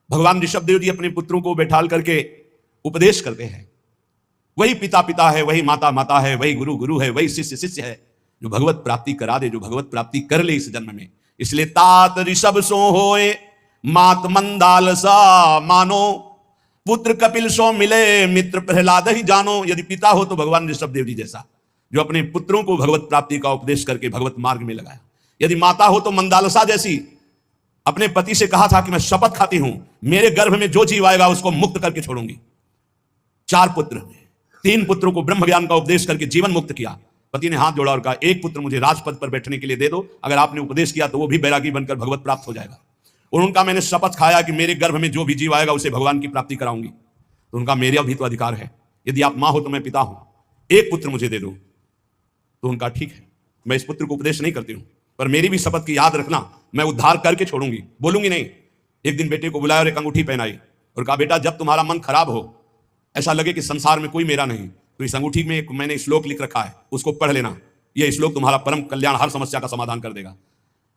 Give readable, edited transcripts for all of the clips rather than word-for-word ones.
भगवान ऋषभदेव जी अपने पुत्रों को बैठाल करके उपदेश करते हैं। वही पिता पिता है, वही माता माता है, वही गुरु गुरु है, वही शिष्य शिष्य है, जो भगवत प्राप्ति करा दे, जो भगवत प्राप्ति कर ले इस जन्म में। इसलिए तात ऋषभ सो होए मात मंदाल सा मानो, पुत्र कपिल सो मिले मित्र प्रहलाद ही जानो। यदि पिता हो तो भगवान ऋषभदेव जी जैसा, जो अपने पुत्रों को भगवत प्राप्ति का उपदेश करके भगवत मार्ग में लगाया। यदि माता हो तो मंदालसा जैसी, अपने पति से कहा था कि मैं शपथ खाती हूं मेरे गर्भ में जो जीव आएगा उसको मुक्त करके छोड़ूंगी। 4 पुत्र, 3 पुत्रों को ब्रह्म ज्ञान का उपदेश करके जीवन मुक्त किया। पति ने हाथ जोड़ा और कहा, एक पुत्र मुझे राजपद पर बैठने के लिए दे दो, अगर आपने उपदेश किया तो वो भी बैरागी बनकर भगवत प्राप्त हो जाएगा। और उनका मैंने शपथ खाया कि मेरे गर्भ में जो भी जीव आएगा उसे भगवान की प्राप्ति कराऊंगी। तो उनका मेरा भी तो अधिकार है, यदि आप मां हो तो मैं पिता हूं, एक पुत्र मुझे दे दो। तो उनका ठीक है, मैं इस पुत्र को उपदेश नहीं करती हूं, पर मेरी भी शपथ की याद रखना, मैं उद्धार करके छोड़ूंगी, बोलूंगी नहीं। एक दिन बेटे को बुलाया और एक अंगूठी पहनाई और कहा, बेटा जब तुम्हारा मन खराब हो, ऐसा लगे कि संसार में कोई मेरा नहीं, तो इस अंगूठी में एक मैंने श्लोक लिख रखा है, उसको पढ़ लेना। यह श्लोक तुम्हारा परम कल्याण, हर समस्या का समाधान कर देगा।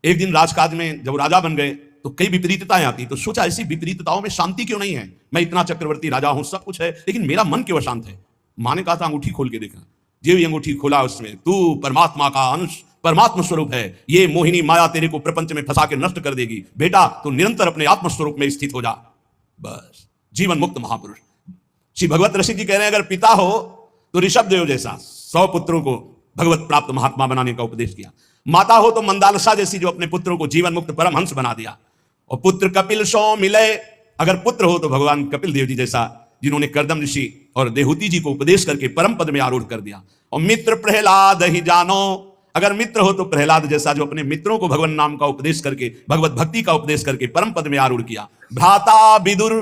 एक दिन राजकाज में जब राजा बन गए तो कई विपरीतताएं आती, तो सोचा ऐसी विपरीतताओं में शांति क्यों नहीं है? मैं इतना चक्रवर्ती राजा हूं, सब कुछ है, लेकिन मेरा मन क्यों अशांत है? मां ने कहा था अंगूठी खोल के देखा। जो ये अंगूठी खोला, उसमें तू परमात्मा का अंश, परमात्मा स्वरूप है। ये मोहिनी माया तेरे को प्रपंच में फंसा के नष्ट कर देगी। बेटा तो निरंतर अपने आत्म स्वरूप में स्थित हो जा, बस जीवन मुक्त महापुरुष। श्री भगवत ऋषि जी कह रहे हैं, अगर पिता हो तो ऋषभदेव जैसा 100 पुत्रों को भगवत प्राप्त महात्मा बनाने का उपदेश किया। माता हो तो मंदालसा जैसी, जो अपने पुत्रों को जीवन मुक्त परमहंस बना दिया। और पुत्र कपिल सो मिले, अगर पुत्र हो तो भगवान कपिल देव जी जैसा, जिन्होंने कर्दम ऋषि और देहूति जी को उपदेश करके परम पद में आरूढ़ कर दिया। और मित्र प्रहलाद ही जानो, अगर मित्र हो तो प्रहलाद जैसा, जो अपने मित्रों को भगवान नाम का उपदेश करके, भगवत भक्ति का उपदेश करके परम पद में आरूढ़ किया। भ्राता विदुर,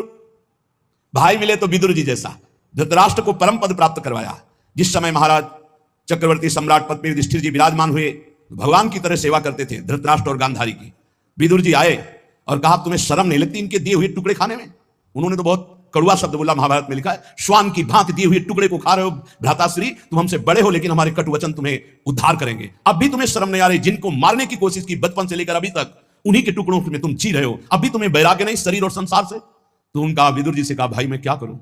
भाई मिले तो विदुर जी जैसा, धृतराष्ट्र को परम पद प्राप्त करवाया। जिस समय महाराज चक्रवर्ती सम्राट पद पर युधिष्ठिर जी विराजमान हुए, भगवान की तरह सेवा करते थे धृतराष्ट्र और गांधारी की। विदुर जी आए और कहा, तुम्हें शर्म नहीं लगती इनके दिए हुए टुकड़े खाने में? उन्होंने तो बहुत कड़वा शब्द बोला, महाभारत में लिखा है, श्वान की भांति दिए हुए टुकड़े को खा रहे हो भ्राताश्री, तुम हमसे बड़े हो लेकिन हमारे कटु वचन तुम्हें उद्धार करेंगे। अब भी तुम्हें शर्म नहीं आ रही? जिनको मारने की कोशिश की बचपन से लेकर अभी तक, उन्हीं के टुकड़ों में तुम जी रहे हो, अभी तुम्हें वैराग्य नहीं शरीर और संसार से? तो उनका विदुर जी से कहा, भाई मैं क्या करूं,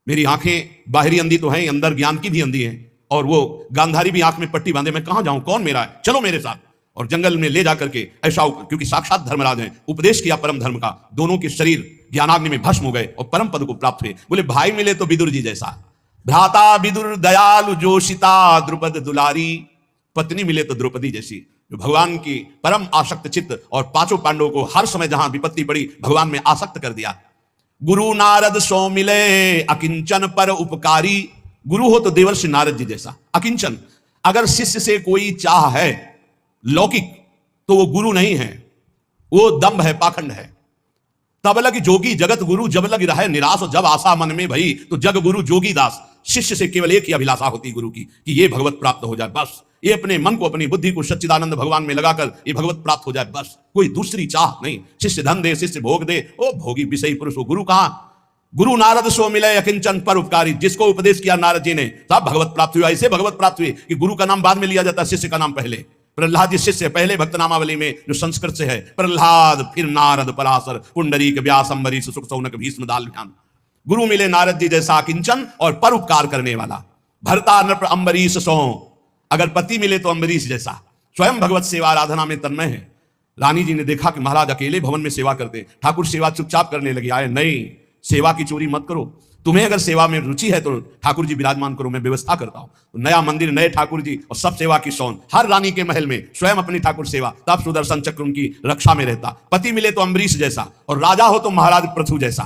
मेरी आंखें बाहरी अंधी तो हैं, अंदर ज्ञान की भी अंधी है, और वो गांधारी भी आंख में पट्टी बांधे, मैं कहां जाऊं, कौन मेरा है, चलो मेरे साथ। और जंगल में ले जाकर के ऐसा, क्योंकि साक्षात धर्मराज हैं, उपदेश किया परम धर्म का, दोनों के शरीर ज्ञानाग्नि में भस्म हो गए और परम पद को प्राप्त हुए। बोले भाई मिले तो विदुर जी जैसा, भ्राता विदुर दयालु जोशिता द्रुपद दुलारी, पत्नी मिले तो द्रौपदी जैसी, जो भगवान की परम आसक्त चित्त और 5 पांडवों को हर समय जहां विपत्ति पड़ी भगवान में आसक्त कर दिया। गुरु नारद सो मिले अकिंचन पर उपकारी, गुरु हो तो देवर्षि नारद जी जैसा, अकिंचन, अगर शिष्य से कोई चाह है लौकिक तो वो गुरु नहीं है, वो दंभ है, पाखंड है। तब लग जोगी जगत गुरु, जब लग रहे निराश, जब आशा मन में भई तो जग गुरु जोगी दास। शिष्य से केवल एक ही अभिलाषा होती गुरु की कि ये भगवत प्राप्त हो जाए, बस ये अपने मन को, अपनी बुद्धि को सच्चिदानंद भगवान में लगाकर ये भगवत प्राप्त हो जाए, बस कोई दूसरी चाह नहीं। शिष्य धन दे, शिष्य भोग दे, ओ भोगी विषयी पुरुष, वो गुरु कहां? गुरु नारद सो मिले अकिंचन पर उपकारी, जिसको उपदेश किया नारद जी ने तब भगवत प्राप्त हुआ। ऐसे भगवत प्राप्त हुई कि गुरु का नाम बाद में लिया जाता, शिष्य का नाम पहले। प्रहलाद जी शिष्य पहले भक्त नामावली में जो संस्कृत से है, प्रहलाद, फिर नारद, पराशर, पुंडरीक, व्यास, अम्बरीश, शुक, शौनक, भीष्म, दाल्भ्यान। गुरु मिले नारद जी जैसा किंचन और परोपकार करने वाला। भरता नृप अम्बरीश सो, अगर पति मिले तो अम्बरीश जैसा, स्वयं भगवत सेवा आराधना में तन्मय है। रानी जी ने देखा कि महाराज अकेले भवन में सेवा करते, ठाकुर सेवा चुपचाप करने लगे। आए, नहीं, सेवा की चोरी मत करो, तुम्हें अगर सेवा में रुचि है तो ठाकुर जी विराजमान करो, मैं व्यवस्था करता हूं। तो नया मंदिर, नए ठाकुर जी और सब सेवा की शौन, हर रानी के महल में स्वयं अपनी ठाकुर सेवा, तब सुदर्शन चक्र उनकी रक्षा में रहता। पति मिले तो अम्बरीश जैसा और राजा हो तो महाराज पृथु जैसा।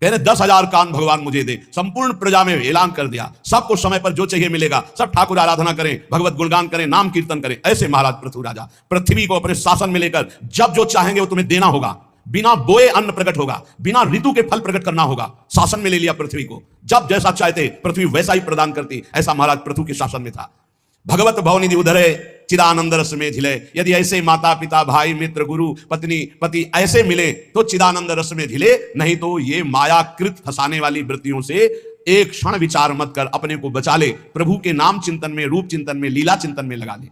कहने 10,000 कान भगवान मुझे दे, संपूर्ण प्रजा में ऐलान कर दिया, सबको समय पर जो चाहिए मिलेगा, सब ठाकुर आराधना करें, भगवत गुणगान करें, नाम कीर्तन करें। ऐसे महाराज पृथु राजा पृथ्वी को अपने शासन में लेकर जब जो चाहेंगे वो तुम्हें देना होगा, बिना बोए अन्न प्रकट होगा, बिना ऋतु के फल प्रकट करना होगा। शासन में ले लिया पृथ्वी को, जब जैसा चाहते पृथ्वी वैसा ही प्रदान करती। ऐसा महाराज पृथु के शासन में था। भगवत भवनिधि उधरे चिदानंद रस में झिले, यदि ऐसे माता पिता भाई मित्र गुरु पत्नी पति ऐसे मिले तो चिदानंद रस में झिले, नहीं तो ये मायाकृत फंसाने वाली वृत्तियों से एक क्षण विचार मत कर, अपने को बचा ले, प्रभु के नाम चिंतन में, रूप चिंतन में, लीला चिंतन में लगा ले।